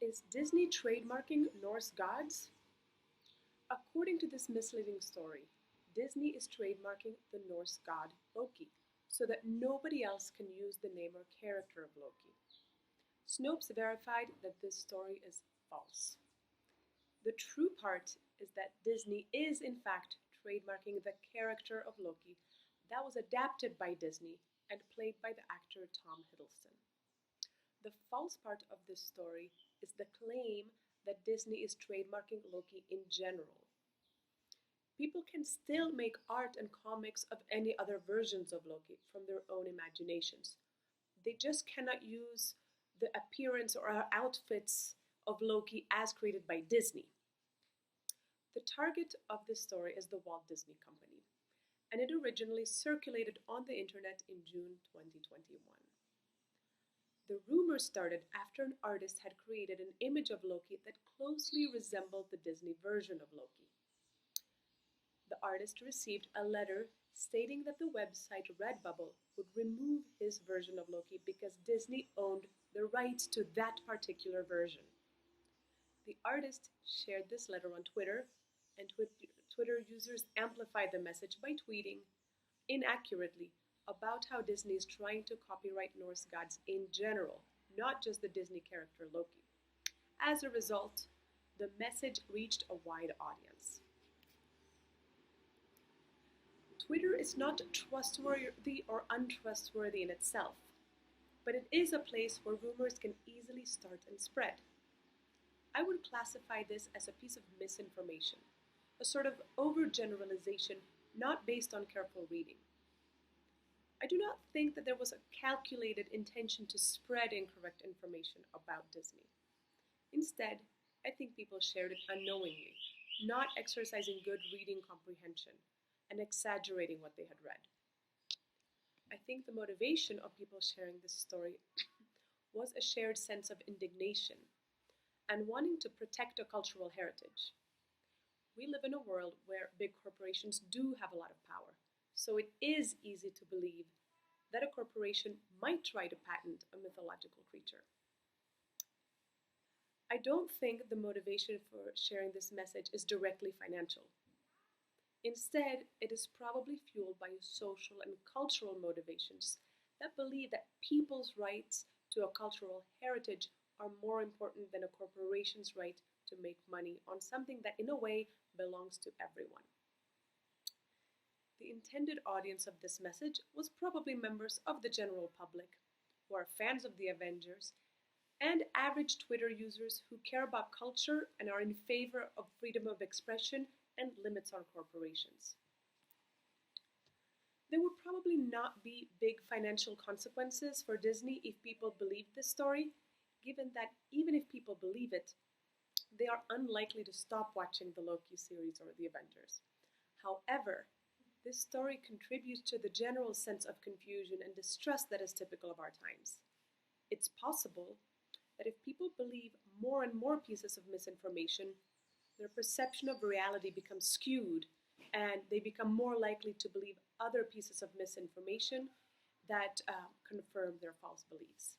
Is Disney trademarking Norse gods? According to this misleading story, Disney is trademarking the Norse god Loki so that nobody else can use the name or character of Loki. Snopes verified that this story is false. The true part is that Disney is in fact trademarking the character of Loki that was adapted by Disney and played by the actor Tom Hiddleston. The false part of this story is the claim that Disney is trademarking Loki in general. People can still make art and comics of any other versions of Loki from their own imaginations. They just cannot use the appearance or outfits of Loki as created by Disney. The target of this story is the Walt Disney Company, and it originally circulated on the internet in June 2021. The rumor started after an artist had created an image of Loki that closely resembled the Disney version of Loki. The artist received a letter stating that the website Redbubble would remove his version of Loki because Disney owned the rights to that particular version. The artist shared this letter on Twitter, and Twitter users amplified the message by tweeting inaccurately about how Disney is trying to copyright Norse gods in general, not just the Disney character Loki. As a result, the message reached a wide audience. Twitter is not trustworthy or untrustworthy in itself, but it is a place where rumors can easily start and spread. I would classify this as a piece of misinformation, a sort of overgeneralization not based on careful reading. I do not think that there was a calculated intention to spread incorrect information about Disney. Instead, I think people shared it unknowingly, not exercising good reading comprehension and exaggerating what they had read. I think the motivation of people sharing this story was a shared sense of indignation and wanting to protect a cultural heritage. We live in a world where big corporations do have a lot of power, so it is easy to believe that a corporation might try to patent a mythological creature. I don't think the motivation for sharing this message is directly financial. Instead, it is probably fueled by social and cultural motivations that believe that people's rights to a cultural heritage are more important than a corporation's right to make money on something that, in a way, belongs to everyone. The intended audience of this message was probably members of the general public, who are fans of the Avengers, and average Twitter users who care about culture and are in favor of freedom of expression and limits on corporations. There would probably not be big financial consequences for Disney if people believed this story, given that even if people believe it, they are unlikely to stop watching the Loki series or the Avengers. However, this story contributes to the general sense of confusion and distrust that is typical of our times. It's possible that if people believe more and more pieces of misinformation, their perception of reality becomes skewed and they become more likely to believe other pieces of misinformation that confirm their false beliefs.